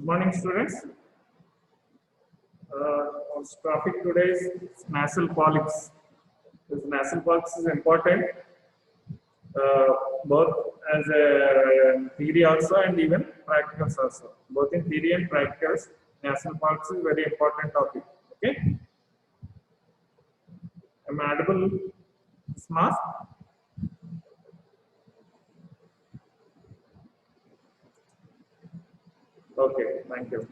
Morning, students. Our topic today is nasal polyps. This nasal polyps is important both as a theory also and even practicals also. Both in theory and practicals, nasal polyps is very important topic. Okay. Am I audible, Smart? Okay, thank you.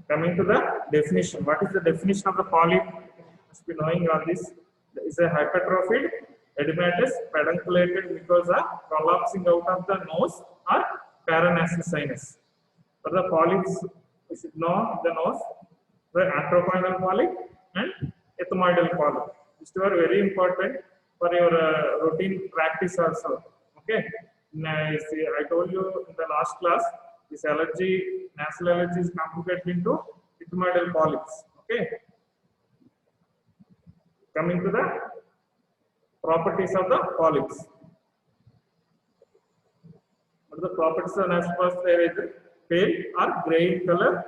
Coming to the definition, what is the definition of the polyp? Must be knowing on this. Is a hypertrophied edematous pedunculated mucosa collapsing out of the nose or paranasal sinus. For the polyps, we should know the nose, the anthropoidal polyp and ethmoidal polyp. These two are very important for your routine practice also. Okay. I told you in the last class, this allergy, nasal allergy is complicated into ethmoidal polyps. Okay. Coming to the properties of the polyps. What are the properties of nasal polyps? There is pale or grey in color,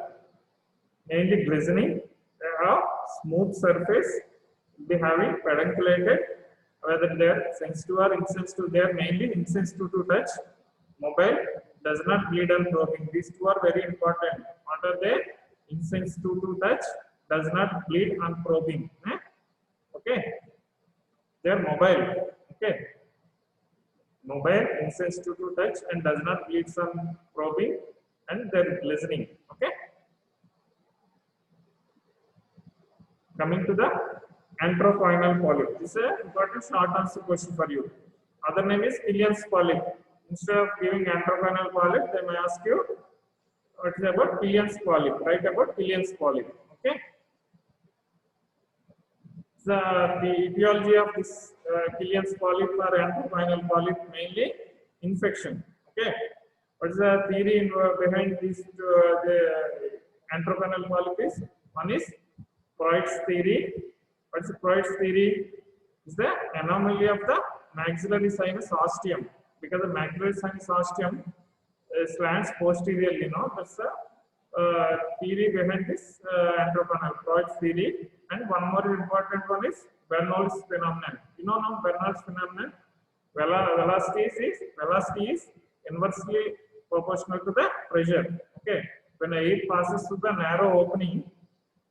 mainly glistening. They have smooth surface, they having pedunculated. Whether they are sensitive or insensitive, they are mainly insensitive to touch. Mobile, does not bleed on probing. These two are very important. What are they? Insensitive to touch, does not bleed on probing. Okay. They are mobile. Okay. Mobile, insensitive to touch, and does not bleed on probing, and they are glistening. Okay. Coming to the anthropoidal polyp. This is an important short answer question for you. Other name is Killian's polyp. Instead of giving anthropoidal polyp, they may ask you what is about Killian's polyp. Write about Killian's polyp. Okay. The etiology of this Killian's polyp or anthropoidal polyp mainly infection. Okay. What is the theory behind this? The anthropoidal polyp is one is Freud's theory. What's Freud's theory? Is the anomaly of the maxillary sinus ostium, because the maxillary sinus ostium slants posteriorly. That's the theory behind this anthropoidal Freud's theory. And one more important one is Bernoulli's phenomenon. You know now Bernoulli's phenomenon. Velocity is inversely proportional to the pressure. Okay, when air passes through the narrow opening,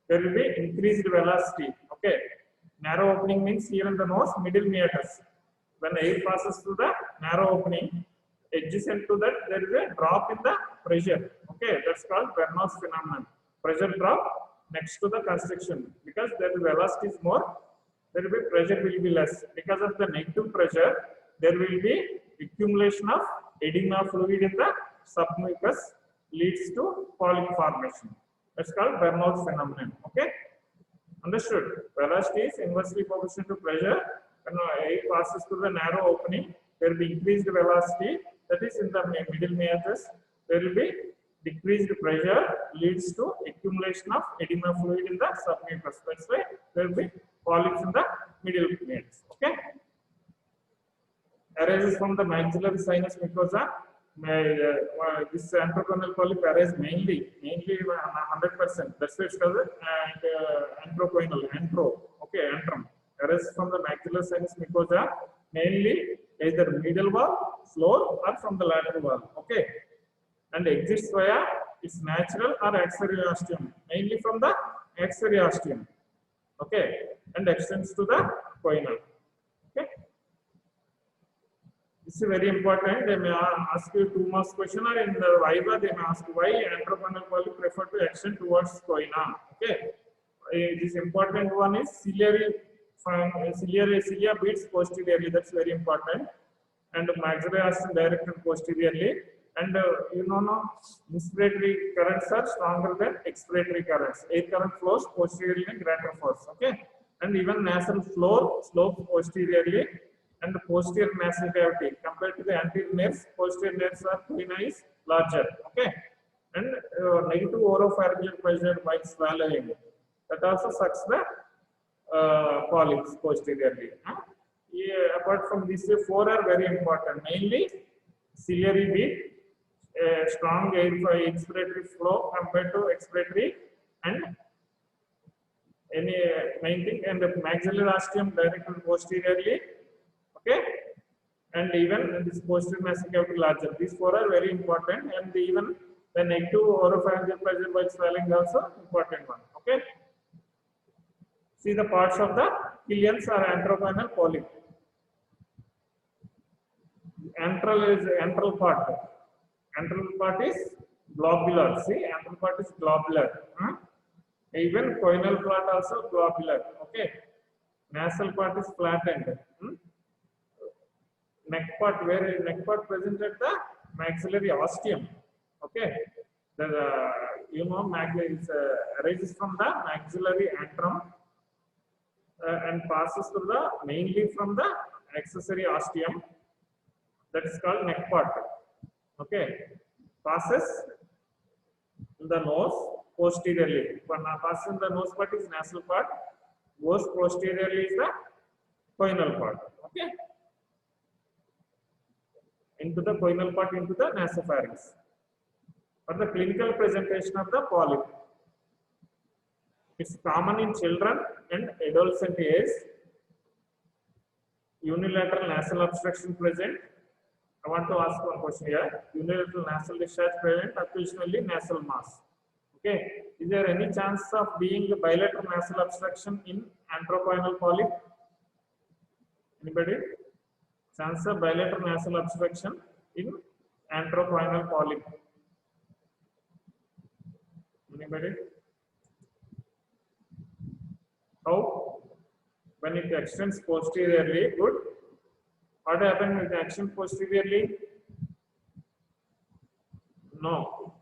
there will be increased velocity. Okay, narrow opening means here in the nose, middle meatus. When air passes through the narrow opening, adjacent to that there is a drop in the pressure. Okay, that's called Bernoulli's phenomenon. Pressure drop next to the constriction, because there the velocity is more, there will be pressure will be less. Because of the negative pressure, there will be accumulation of edema fluid in the submucous, leads to polyp formation. That's called Bernoulli's phenomenon. Okay, understood? Velocity is inversely proportional to pressure. When air passes through the narrow opening, there will be increased velocity. That is in the middle meatus. There will be decreased pressure, leads to accumulation of edema fluid in the submucous. That's why there will be polyps in the middle meatus. Okay. Arises from the maxillary sinus mucosa. This anthropoidal polyp arises mainly 100%. That's why it's called anthropoidal. Okay, antrum. Arises from the maxillary sinus mucosa, mainly either medial wall, floor, or from the lateral wall. Okay, and exits via its natural or axillary ostium, mainly from the axillary ostium. Okay, and extends to the choana. Okay. This is very important. They may ask you 2 marks question, or in the Viva they may ask why anthropoidal polyp prefer to extend towards choana. Okay, this important one is cilia beats posteriorly. That's very important, and maxillary ostium directed posteriorly. And inspiratory currents are stronger than expiratory currents. Air current flows posteriorly in greater force. Okay, and even nasal flow slopes posteriorly, and the posterior nasal cavity compared to the anterior nares, posterior nares are choana is larger. Okay, and negative oropharyngeal pressure while swallowing, that also sucks the polyps posteriorly. Apart from these 4 are very important. Mainly ciliary bead, a strong air for expiratory flow compared to expiratory, and any main thing, and the maxillary ostium directed posteriorly, okay, and even this posterior nasal cavity larger. These four are very important, and even the negative oropharyngeal pressure by swelling also important one, okay. See the parts of the Killian's or anteropenile polyp. Antral is antral part. Antral part is globular. See, antral part is globular. Even choanal part also globular. Okay. Nasal part is flattened. Neck part, where neck part present at the maxillary ostium. Okay. The arises from the maxillary antrum and passes through the mainly from the accessory ostium. That is called neck part. Okay. Passes in the nose posteriorly. When passes in the nose part is nasal part. Goes posteriorly is the choanal part. Okay. Into the choanal part, into the nasopharynx. For the clinical presentation of the polyp, it's common in children and adolescent age. Unilateral nasal obstruction present. I want to ask one question here. Unilateral nasal discharge present, occasionally nasal mass. Okay. Is there any chance of being a bilateral nasal obstruction in anteropenile polyp? Anybody? Chance of bilateral nasal obstruction in anteropenile polyp? Anybody? How? When it extends posteriorly, good. What happened with the action posteriorly? No.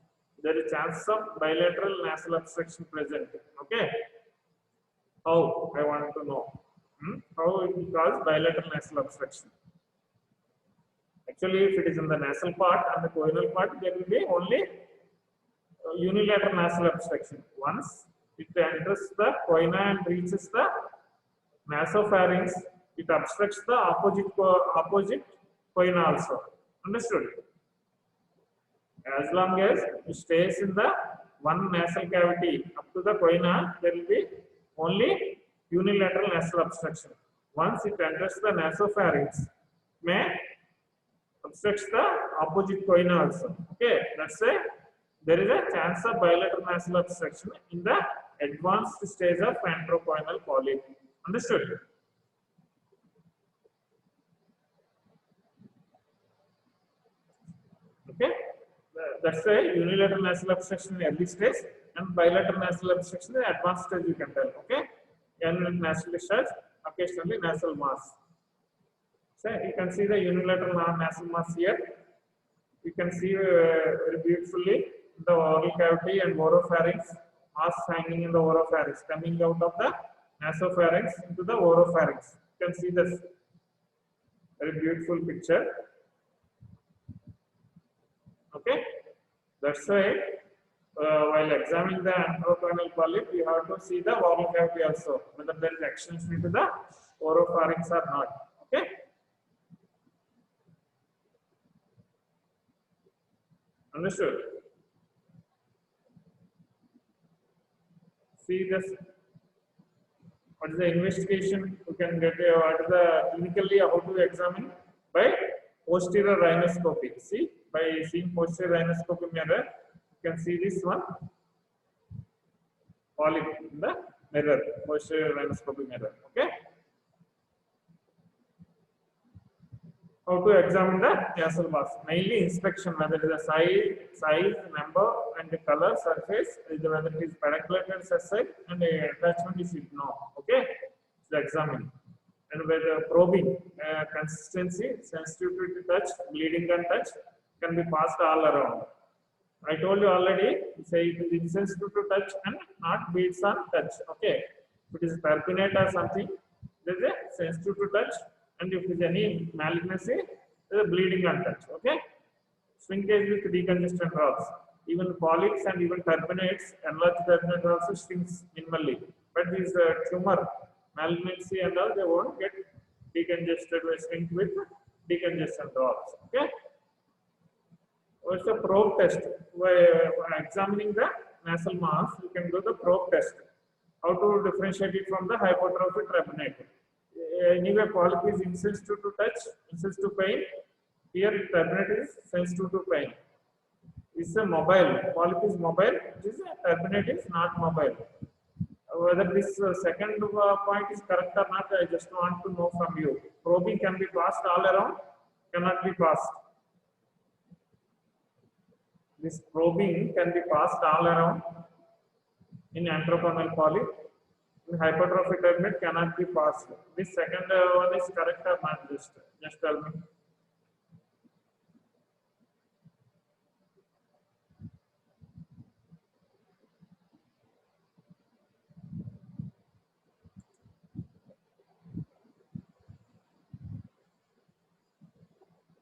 There is chance of bilateral nasal obstruction present. Okay. How? I want to know. How it will cause bilateral nasal obstruction? Actually, if it is in the nasal part and the choanal part, there will be only unilateral nasal obstruction. Once it enters the choana and reaches the nasopharynx, it obstructs the opposite choana also. Understood? As long as it stays in the one nasal cavity up to the choana, there will be only unilateral nasal obstruction. Once it enters the nasopharynx, may obstructs the opposite choana also. Okay, let's say there is a chance of bilateral nasal obstruction in the advanced stage of anteropenile polyp. Understood? Okay, that's a unilateral nasal obstruction in early stage and bilateral nasal obstruction in advanced stage, you can tell. Okay, unilateral nasal discharge, occasionally nasal mass. So you can see the unilateral nasal mass here. You can see very beautifully the oral cavity and oropharynx, mass hanging in the oropharynx, coming out of the nasopharynx into the oropharynx. You can see this very beautiful picture. Okay, that's why while examining the anteropenile polyp, you have to see the oral cavity also, whether there is extension into the oropharynx or not. Okay. Understood? See this. What is the investigation? You can get what is the clinically how to examine by posterior rhinoscopy. See, by seeing posterior rhinoscopy mirror, you can see this one polyp in the mirror, posterior rhinoscopy mirror. Okay. How to examine the nasal mass? Mainly inspection, whether it is a size, number, and the color, surface, whether it is pedunculated sessile and attachment is no. Okay, so examine. And whether probing, consistency, sensitivity to touch, bleeding and touch can be passed all around. I told you already, say it is insensitive to touch and not beads on touch. Okay, if it is turbinate or something, there is a sensitive to touch. And if there is any malignancy, there is a bleeding on touch. Okay, shrinkage with decongestant drops. Even polyps and even turbinates, enlarged turbinate also shrinks minimally. But this tumor, malignancy and all, they won't get decongested or shrink with decongestant drops. Okay, What's the probe test? By examining the nasal mass, you can do the probe test. How to differentiate it from the hypertrophic turbinate? Anyway, polyp is insensitive to touch, insensitive to pain. Here, turbinate is sensitive to pain. It's a mobile. Polyp is mobile. Turbinate is not mobile. Whether this second point is correct or not, I just want to know from you. Probing can be passed all around, cannot be passed. This probing can be passed all around in antroponal polyp. In hypertrophic turbinate cannot be passed. This second one is correct or not? Just tell me.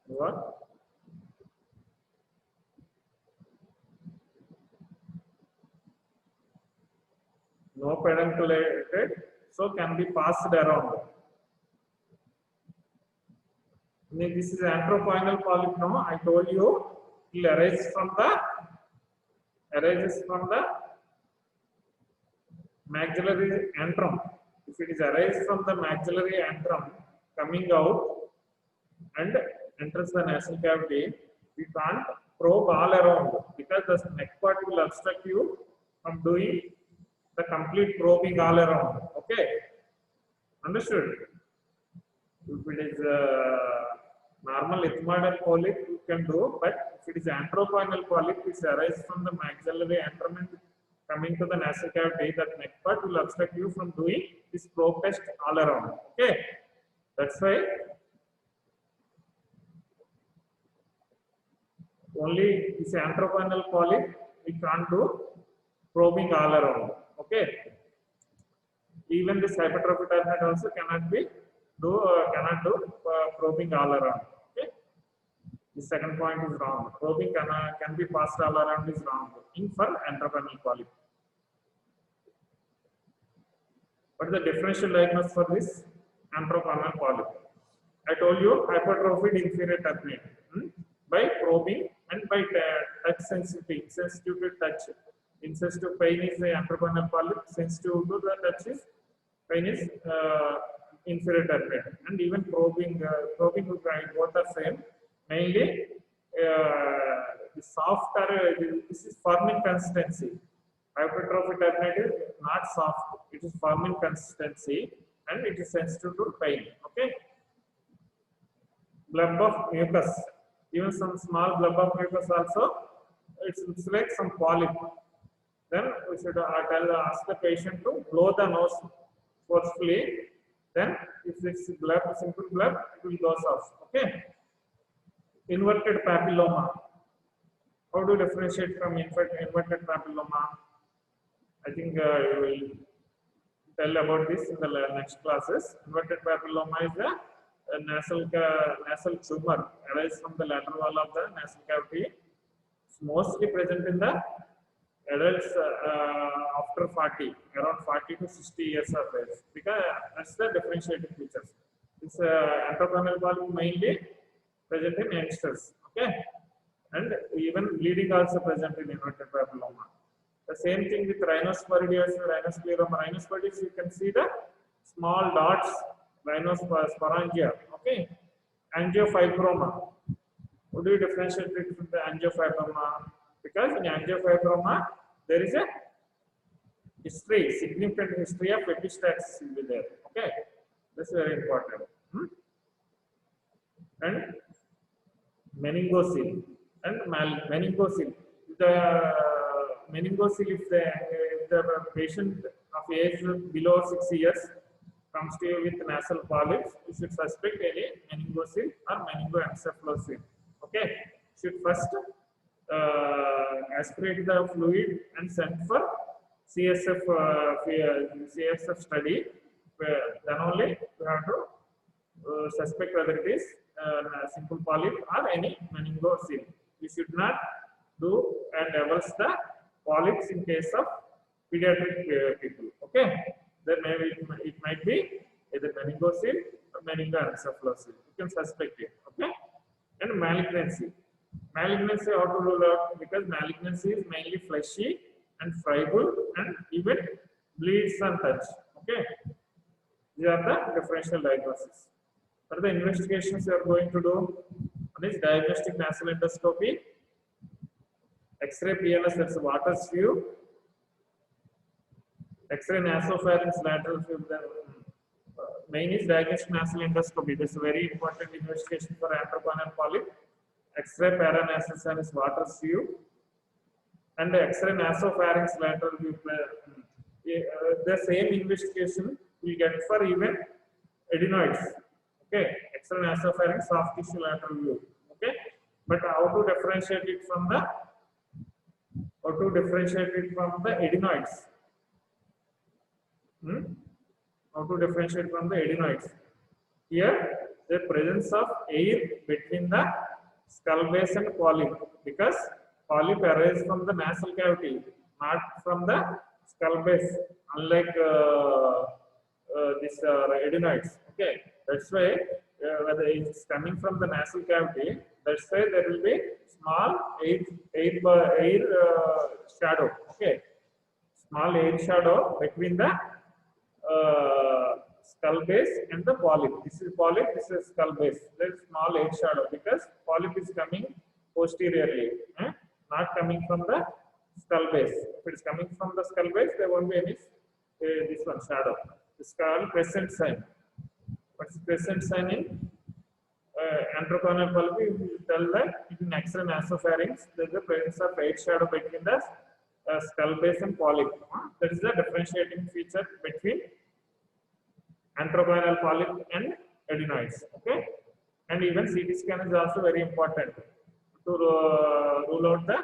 What? No pedunculated, so can be passed around. This is antropoinal polyp. No, I told you it arises from the maxillary antrum. If it is arises from the maxillary antrum coming out and enters the nasal cavity, we can't probe all around because the neck part will obstruct you from doing the complete probing all around. Okay, understood? If it is normal ethmoidal polyp, you can do, but if it is antropoinal polyp, it arises from the maxillary antrum and coming to the nasal cavity, that neck part will obstruct you from doing this probe test all around. Okay, that's why only this antropoinal polyp we can't do probing all around. Okay, even this hypertrophic turbinate also cannot do probing all around. Okay, the second point is wrong. Probing can be passed all around is wrong in for antropoinal polyp. What is the differential diagnosis for this antropoinal polyp? I told you hypertrophied inferior turbinate by probing and by touch sensitivity. Sensitive to touch. Insensitive pain is the antropoinal polyp. Sensitive to the touch is pain is inferior turbinate. And even probing both are same. Mainly the softer. This is firm in consistency. Hypertrophic turbinate is not soft. It is firm in consistency and it is sensitive to pain. Okay. Blub of mucus. Even some small blub of mucus also. It looks like some polyp. Then we should ask the patient to blow the nose forcefully. Then if it's bleb, simple bleb, it will go off. Okay. Inverted papilloma. How to differentiate from inverted papilloma? I think you will tell about this in the next classes. Inverted papilloma is the nasal tumor arises from the lateral wall of the nasal cavity. It's mostly present in the adults after 40, around 40 to 60 years of age, because that's the differentiating features. This antropoinal polyp mainly present in youngsters. Okay, and even bleeding also present in inverted papilloma. The same thing with rhinosporidias, rhinoscleroma. Rhinosporidias, you can see the small dots, rhinosporangia. Okay, angiofibroma. How do you differentiate it from the angiofibroma? Because in angiofibroma, there is a history, significant history of epistaxis will be there. Okay, this is very important. And meningocele and meningocele. The meningocele, if the patient of age below 6 years comes to you with nasal polyps, you should suspect any meningocele or meningoencephalocele. Okay, should first aspirate the fluid and send for CSF study. Then only you have to suspect whether it is simple polyp or any meningocele. You should not do and avulse the polyps in case of pediatric people. Okay, then maybe it might be either meningocele or meningoencephalocele. You can suspect it. Okay, and malignancy. Malignancy, how to rule out? Because malignancy is mainly fleshy and friable and even bleeds and touch. Okay, these are the differential diagnosis. What are the investigations you are going to do? One is diagnostic nasal endoscopy, X-ray PLS, that's a water view, X-ray nasopharynx lateral view. The main is diagnostic nasal endoscopy. This is a very important investigation for antroconal polyp. X-ray paranasal sinus water view and X-ray nasopharynx lateral view. The same investigation we get for even adenoids. Okay, X-ray nasopharynx soft tissue lateral view. Okay, but how to differentiate it from the adenoids? How to differentiate from the adenoids? Here, the presence of air between the skull base and polyp, because polyp arises from the nasal cavity, not from the skull base, unlike this adenoids. Okay, that's why whether it's coming from the nasal cavity, that's why there will be small air shadow. Okay, small air shadow between the skull base and the polyp. This is polyp, this is skull base. There is small air shadow because polyp is coming posteriorly, not coming from the skull base. If it is coming from the skull base, there won't be any this one shadow. It's called crescent sign. What's crescent sign in antroconal polyp? You tell that in X-ray nasopharynx there is a presence of air shadow between the skull base and polyp. That is the differentiating feature between antroconal polyp and adenoids. Okay, and even CT scan is also very important to rule out the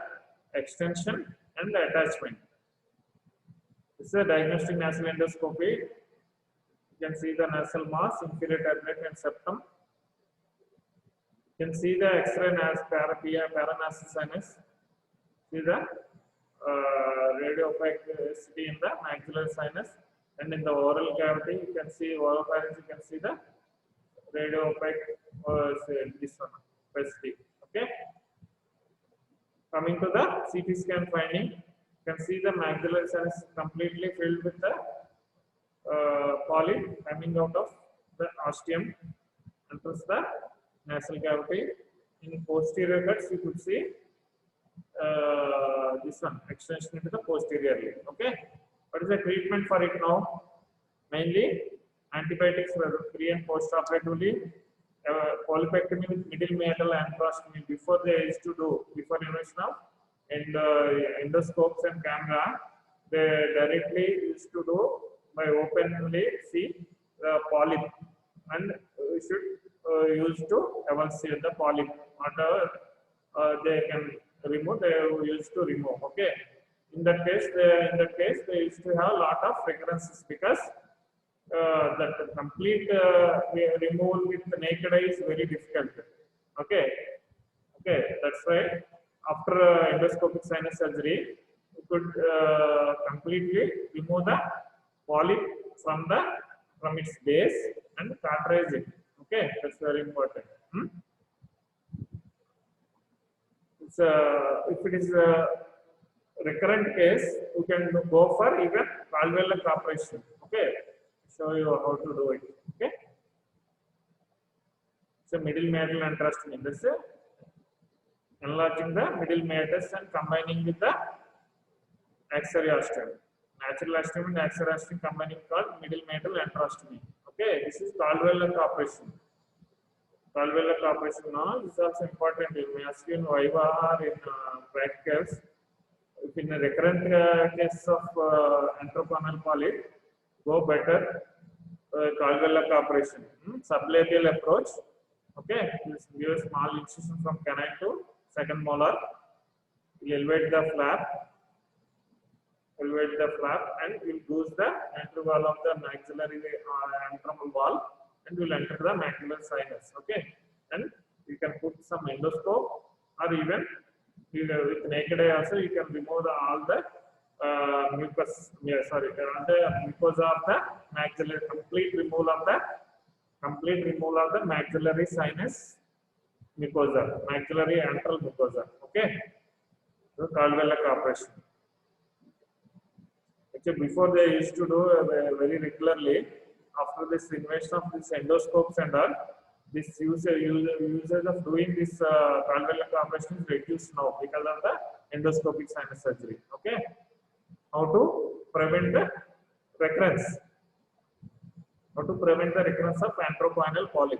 extension and the attachment. This is a diagnostic nasal endoscopy. You can see the nasal mass, inferior tablet and septum. You can see the X-ray paranasal sinus. See the radio opacity in the maxillary sinus, and in the oral cavity you can see oropharynx. You can see the radio opaque this one opacity. Okay. Coming to the CT scan finding, you can see the maxillary sinus completely filled with the polyp coming out of the ostium, enters the nasal cavity. In posterior cuts, you could see this one extension into the posteriorly. Okay, what is the treatment for it now? Mainly antibiotics pre and post operatively, polypectomy with middle meatal antrostomy. Before they used to do, before invention of endoscopes and camera, they directly used to do by openly see the polyp, and we should use to evaluate the polyp. Whatever they can remove, they used to remove. Okay, in that case they used to have a lot of recurrences because that complete removal with the naked eye is very difficult. Okay, that's why after endoscopic sinus surgery, you could completely remove the polyp from its base and cauterize it. Okay, that's very important. It's if it is a recurrent case, you can go for even valvular operation. Okay, show you how to do it. Okay, so middle meatal antrostomy. This is enlarging the middle meatus and combining with the axillary ostium. Natural ostium and axillary ostium combining called middle meatal antrostomy. Okay, this is valvular operation. Valvular operation now is also important. You may ask you in Viva or in practicals. If in a recurrent case of antroconal polyp, go better valvular operation. Sublabial approach. Okay, let's give a small incision from canine to second molar. You elevate the flap. And will goose the antral wall of the maxillary antral wall, and will enter the macular sinus. Okay, and you can put some endoscope, or even with naked eye also you can remove all the mucus. All the mucosa of the maxillary. Complete removal of the maxillary sinus mucosa, maxillary antral mucosa. Okay, so Caldwell operation. Actually, before they used to do very regularly. After this invention of these endoscopes and all, this usage of doing this Caldwell operation is reduced now because of the endoscopic sinus surgery. Okay, how to prevent the recurrence? How to prevent the recurrence of antropoanal polyp?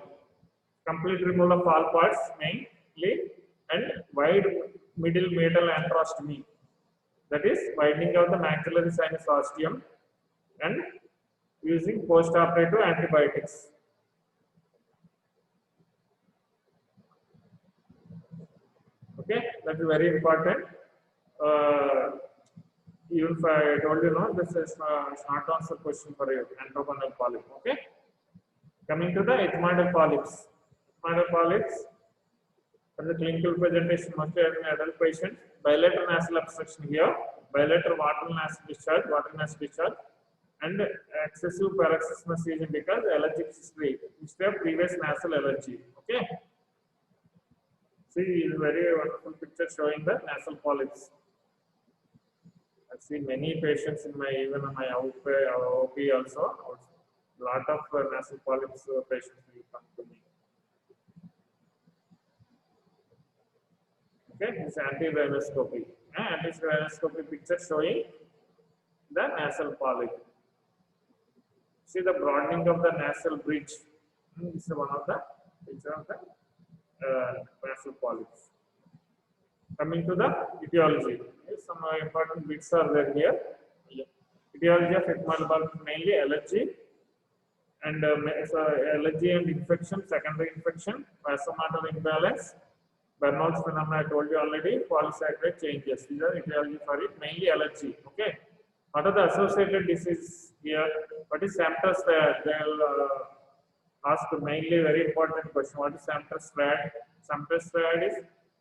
Complete removal of all parts mainly and wide middle metal antrostomy. That is widening of the maxillary sinus ostium and using post-operative antibiotics. Okay, that is very important. Even if I told you, no, this is not answer question for you. Antropoanal polyp. Okay. Coming to the ethmoidal polyps. Ethmoidal polyps. For the clinical presentation, mostly in adult patients, bilateral nasal obstruction here, bilateral water nasal discharge, and excessive paroxysmal season because allergic history, instead of previous nasal allergy. Okay. See, is very wonderful picture showing the nasal polyps. I've seen many patients in my even in my OP also. A lot of nasal polyps patients will come to me. Okay, this anti-rhinoscopy. Anti-rhinoscopy picture showing the nasal polyp. See the broadening of the nasal bridge. This is one of the picture of the nasal polyps. Coming to the etiology, some important bits are there here. Etiology of ethmoidal polyp mainly allergy and allergy and infection, secondary infection, vasomotor imbalance, Bernoulli's phenomena I told you already, polysaccharide changes. These are etiology for it, mainly allergy. Okay. What are the associated diseases here? What is Samter's triad? They'll ask mainly very important question. What is Samter's triad? Samter's triad is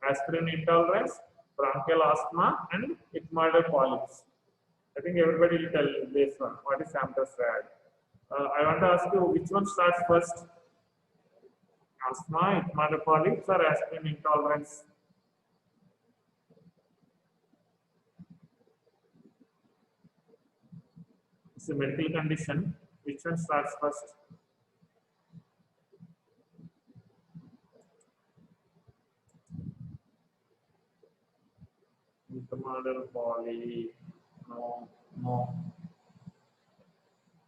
aspirin intolerance, bronchial asthma, and ethmoidal polyps. I think everybody will tell this one. What is Samter's triad? I want to ask you which one starts first? Asthma, ethmoidal polyps, or aspirin intolerance? It's a medical condition. Which one starts first? Ethmoidal polyp. No.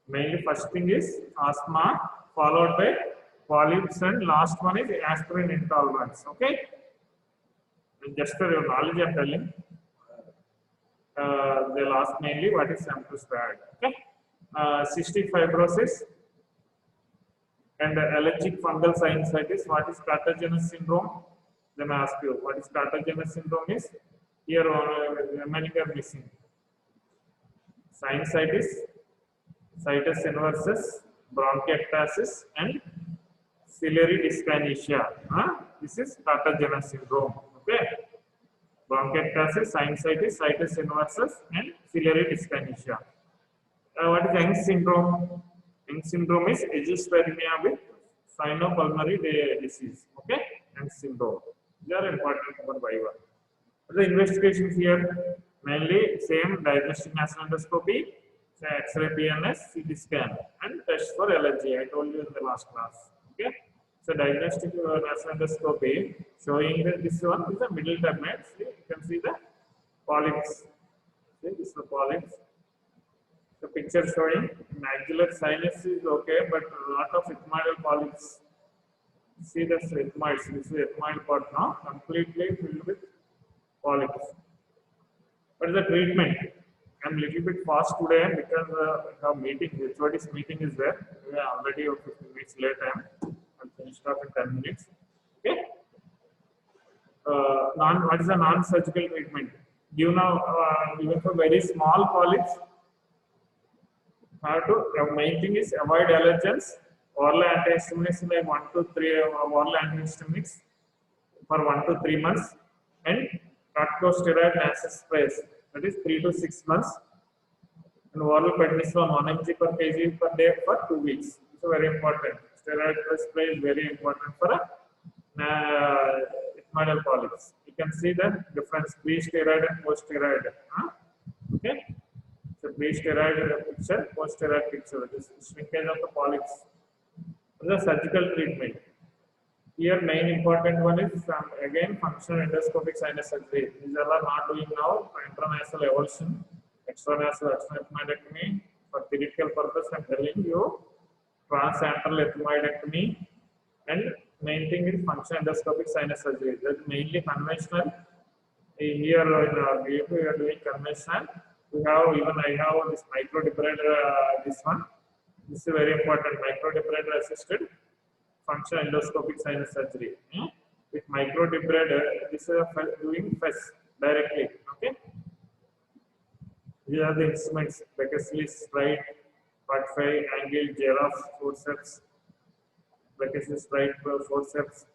Mainly first thing is asthma, followed by polyps, and last one is aspirin intolerance. Okay. And just for your knowledge, I'm telling. They'll ask mainly what is Samter's triad. Okay. Cystic fibrosis and allergic fungal sinusitis. What is carcinogenous syndrome? They may ask you what is carcinogenous syndrome is. Here remaining are missing. Sinusitis, situs inversus, bronchiectasis, and ciliary dyskinesia. This is carcinogenous syndrome. Okay. Bronchiectasis, sinusitis, situs inversus, and ciliary dyskinesia. What is Young's syndrome? Young's syndrome is agiospermia with sinopulmonary disease. Okay, Young's syndrome. They are important for Viva. The investigations here mainly same diagnostic nasal endoscopy, X-ray, PNS, CT scan, and test for allergy. I told you in the last class. Okay, so diagnostic nasal endoscopy showing that this one is a middle terminate. You can see the polyps. See, this is the polyps. The picture showing maxillary sinus is okay, but a lot of ethmoidal polyps. See the ethmoids. This is ethmoid part now, completely filled with polyps. What is the treatment? I'm a little bit fast today because our meeting, HOD's meeting is there. We are already 15 minutes late. I'll finish off in 10 minutes. Okay. What is the non-surgical treatment? You know, even for very small polyps, main thing is avoid allergens, oral antihistaminics like 1 to 3 oral antihistaminics for 1 to 3 months, and corticosteroid nasal sprays, that is 3 to 6 months, and oral prednisone 1 mg per kg per day for 2 weeks. It's very important. Steroid spray is very important for ethmoidal polyps. You can see the difference pre-steroid and post-steroid. Okay, so pre-steroid picture, post-steroid picture. This shrinkage of the polyps. The surgical treatment. Here, main important one is again functional endoscopic sinus surgery. These are not doing now intranasal avulsion, extranasal ethmoidectomy. For theoretical purpose, I'm telling you transantral ethmoidectomy, and main thing is functional endoscopic sinus surgery. That's mainly conventional. Here in our group, we are doing conventional. We have even I have this microdebrider. This one. This is very important. Microdebrider assisted functional endoscopic sinus surgery. With microdebrider, this is doing FES directly. Okay. These are the instruments: Beckesley stride, Butterfly angle, giraffe forceps, Beckesley stride forceps,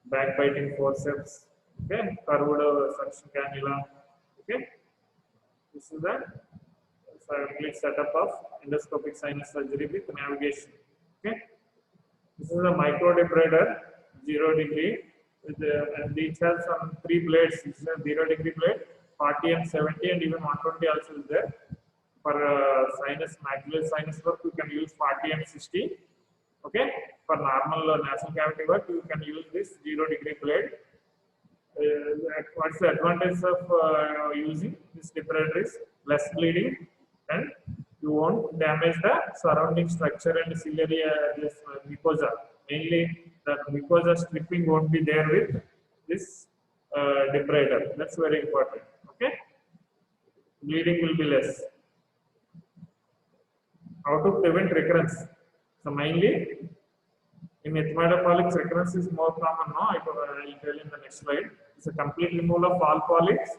backbiting forceps. Okay, curved suction cannula. Okay, this is the complete setup of endoscopic sinus surgery with navigation. Okay, this is a microdebrider, 0 degree, and each has some 3 blades. This is a 0 degree blade, 40 and 70, and even 120 also is there. For sinus, maxillary sinus work, you can use 40 and 60. Okay, for normal nasal cavity work, you can use this 0 degree blade. What's the advantage of using this debrider is less bleeding, and you won't damage the surrounding structure and ciliary this mucosa. Mainly, the mucosa stripping won't be there with this debrider. That's very important. Okay, bleeding will be less. How to prevent recurrence? So mainly in ethmoidal polyps, recurrence is more common. No, I will tell in the next slide. It's a complete removal of all polyps,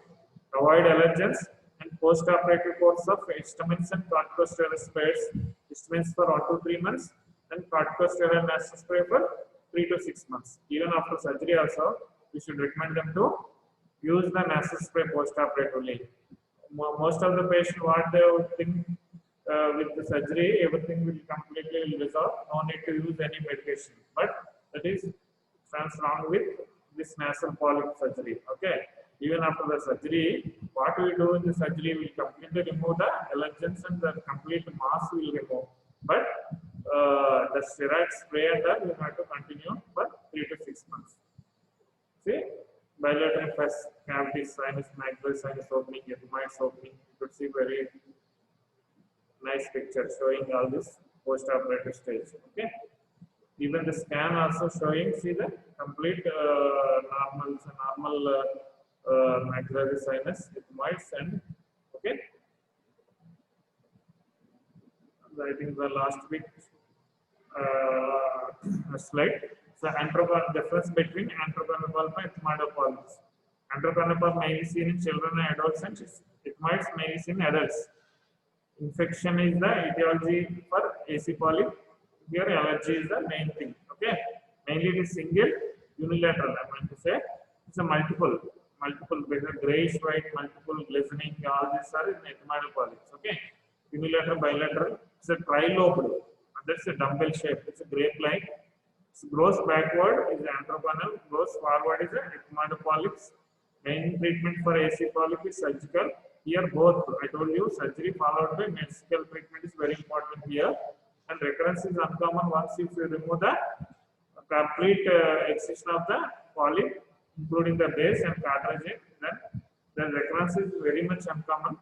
avoid allergens, and post-operative course of histamines and corticosteroid sprays. Histamines for 1 to 3 months, and corticosteroid nasal spray for 3 to 6 months. Even after surgery, also we should recommend them to use the nasal spray post-operatively. Most of the patient, what they would think with the surgery, everything will completely resolve. No need to use any medication. But that is stands wrong with this nasal polyp surgery. Okay. Even after the surgery, what we do in the surgery will completely remove the allergens and the complete mass will remove. But the steroid spray and that you have to continue for 3 to 6 months. See, bilateral FES, cavity, sinus, maxillary sinus opening, ethmoids opening. You could see very nice picture showing all this post-operative stage. Okay. Even the scan also showing, see the complete normal maxillary sinus, ethmoids, and okay. I think the last week slide. So difference between anthropoid pulp and ethmoidal polyps. Anthropoid pulp mainly seen in children and adults, and ethmoids mainly seen in adults. Infection is the etiology for AC polyp. Here allergy is the main thing. Okay, mainly it is single, unilateral. I meant to say it's a multiple, grayish white, multiple glistening. All these are in ethmoidal polyps. Okay, unilateral, bilateral. It's a trilobed. That's a dumbbell shape. It's a grape-like. It grows backward is anthroponal. Grows forward is a ethmoidal polyps. Main treatment for AC polyp is surgical. Here both, I told you, surgery followed by medical treatment is very important here. And recurrence is uncommon once if you remove the complete excision of the polyp, including the base and cartilage, then the recurrence is very much uncommon.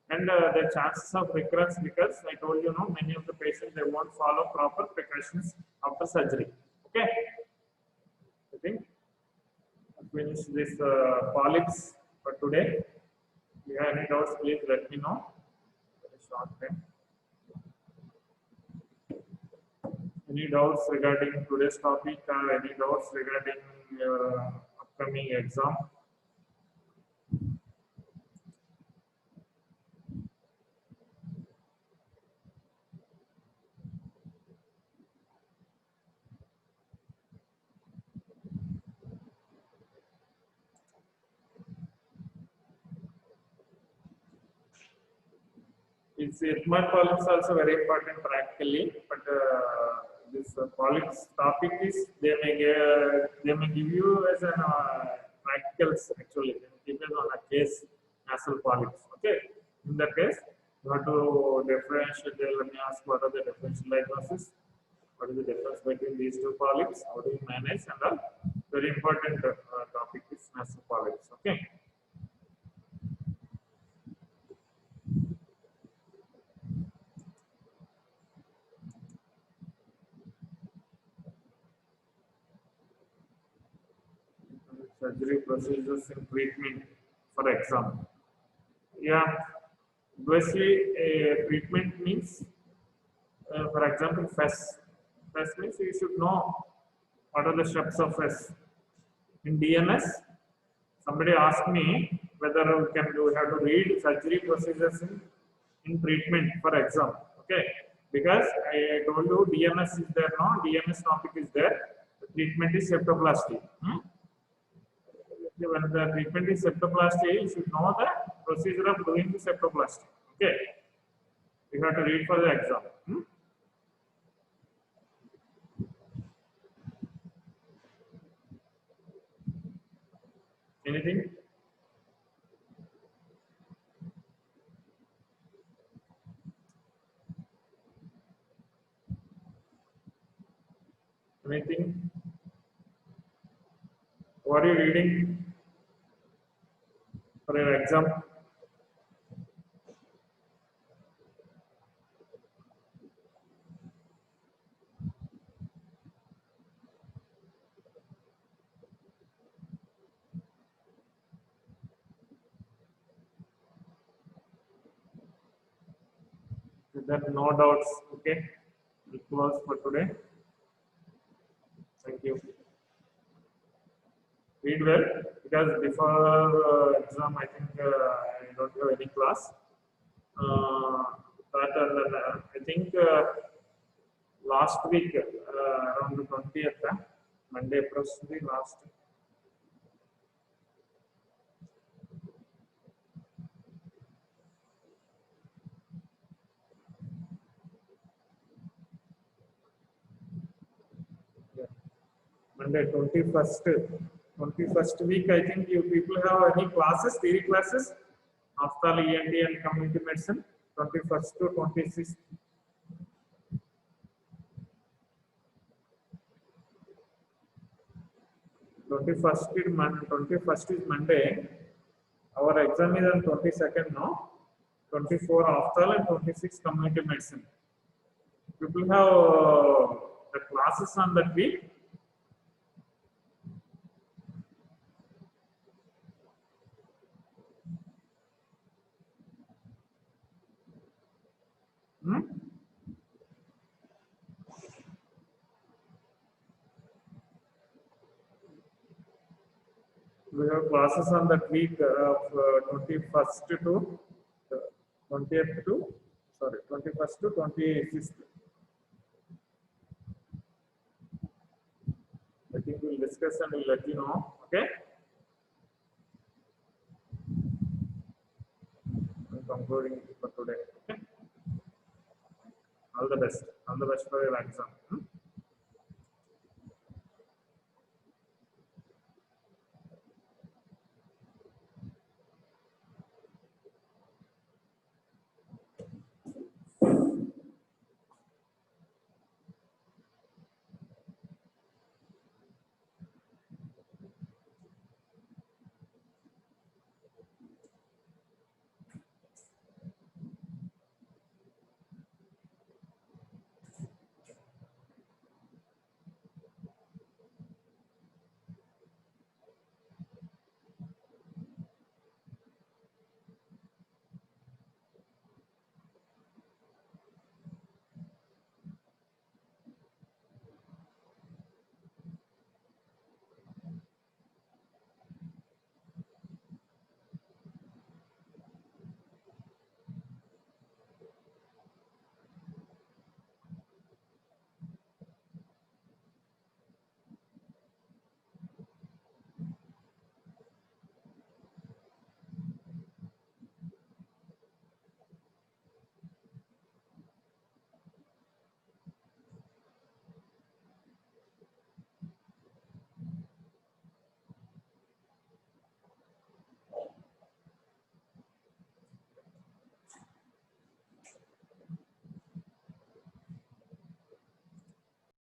And the chances of recurrence, because I told you, many of the patients, they won't follow proper precautions after surgery. Okay. I think I'll finish this polyps for today. If you have any doubts, please let me know. Very short time. Any doubts regarding today's topic or any doubts regarding upcoming exam? Ethmoid polyps also very important practically, but this polyps topic is they may give you as an practicals actually. They may give you on a case nasal polyps. Okay, in that case you have to differentiate. Let me ask what are the differential diagnosis. What is the difference between these two polyps? How do you manage? And the very important topic is nasal polyps. Okay. Surgery procedures in treatment, for example. Yeah, obviously, treatment means, for example, FES. FES means you should know what are the steps of FES. In DNS, somebody asked me whether we have to read surgery procedures in treatment for exam. Okay, because I told you DNS is there now, DNS topic is there. The treatment is septoplasty. When the treatment is septoplasty, you should know the procedure of doing the septoplasty. Okay, you have to read for the exam. Anything? Anything? What are you reading for your exam? There are no doubts. Okay, we'll close for today. Thank you. Read well, because before exam, I think I don't have any class. But I think last week, around the 20th, Monday, approximately last. Yeah. Monday, 21st week, I think you people have any classes, theory classes, after ENT and community medicine, 21st to 26th. Twenty-first is Monday. Our exam is on 22nd now. 24 after and 26 community medicine. People have the classes on that week. We have classes on that week of 21st to 20th to 21st to 26th. I think we'll discuss and we'll let you know. Okay. I'm concluding for today. Okay. All the best. All the best for your exam.